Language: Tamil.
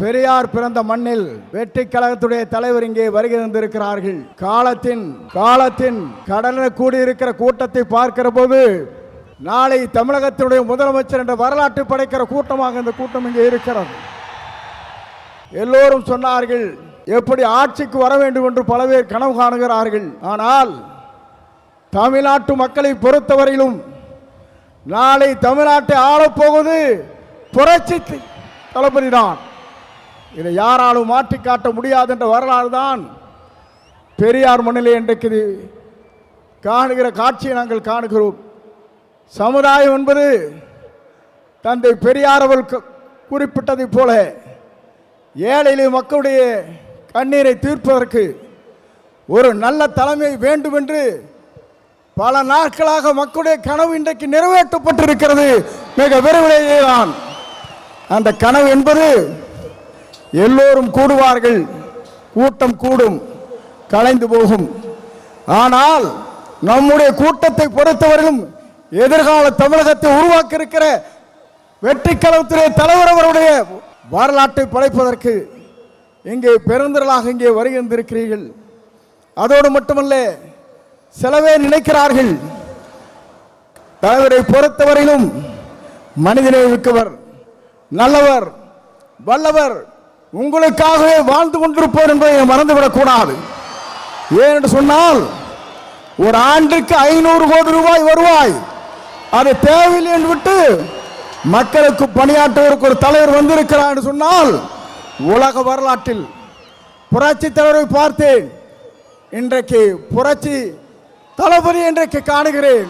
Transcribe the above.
பெரியார் பிறந்த மண்ணில் வெற்றி கழகத்துடைய தலைவர் இங்கே வருகை தந்திருக்கிறார்கள். காலத்தின் கடலில் கூடியிருக்கிற கூட்டத்தை பார்க்கிற போது நாளை தமிழகத்தினுடைய முதலமைச்சர் என்ற வரலாற்று படைக்கிற கூட்டமாக இந்த கூட்டம் இங்கே இருக்கிறது. எல்லோரும் சொன்னார்கள் எப்படி ஆட்சிக்கு வர வேண்டும் என்று பல பேர் கனவு காணுகிறார்கள். ஆனால் தமிழ்நாட்டு மக்களை பொறுத்தவரையிலும் நாளை தமிழ்நாட்டை ஆளப்போவது புரட்சி தளபதி தான். இதை யாராலும் மாற்றி காட்ட முடியாது என்ற வரலாறு தான் பெரியார் மண்ணிலே இன்றைக்கு காணுகிற காட்சியை நாங்கள் காணுகிறோம். சமுதாயம் என்பது தந்தை பெரியார் அவர்கள் குறிப்பிட்டதைப் போல ஏழை மக்களுடைய கண்ணீரை தீர்ப்பதற்கு ஒரு நல்ல தலைமை வேண்டும் என்று பல நாட்களாக மக்களுடைய கனவு இன்றைக்கு நிறைவேற்றப்பட்டிருக்கிறது. மிக விரைவிலேயே தான் அந்த கனவு என்பது எல்லோரும் கூடுவார்கள், கூட்டம் கூடும், கலைந்து போகும். ஆனால் நம்முடைய கூட்டத்தை பொறுத்தவரையிலும் எதிர்கால தமிழகத்தை உருவாக்க இருக்கிற வெற்றி கழகத்துடைய தலைவர் அவருடைய வரலாற்றை படைப்பதற்கு இங்கே பெருந்திரளாக இங்கே வருகின்றிருக்கிறீர்கள். அதோடு மட்டுமல்ல, சிலவே நினைக்கிறார்கள் தலைவரை பொறுத்தவரையிலும் மனிதனை மிக்கவர், நல்லவர், வல்லவர், உங்களுக்காகவே வாழ்ந்து கொண்டிருப்போர் என்பதை மறந்துவிடக் கூடாது. ஏனென்று சொன்னால் ஒரு ஆண்டுக்கு 500 கோடி ரூபாய் வருவாய் அது தேவையில்லை என்று விட்டு மக்களுக்கு பணியாற்றுவதற்கு ஒரு தலைவர் வந்திருக்கிறார் என்று சொன்னால் உலக வரலாற்றில் புரட்சி தலைவரை பார்த்தேன், இன்றைக்கு புரட்சி தளபதி இன்றைக்கு காணுகிறேன்.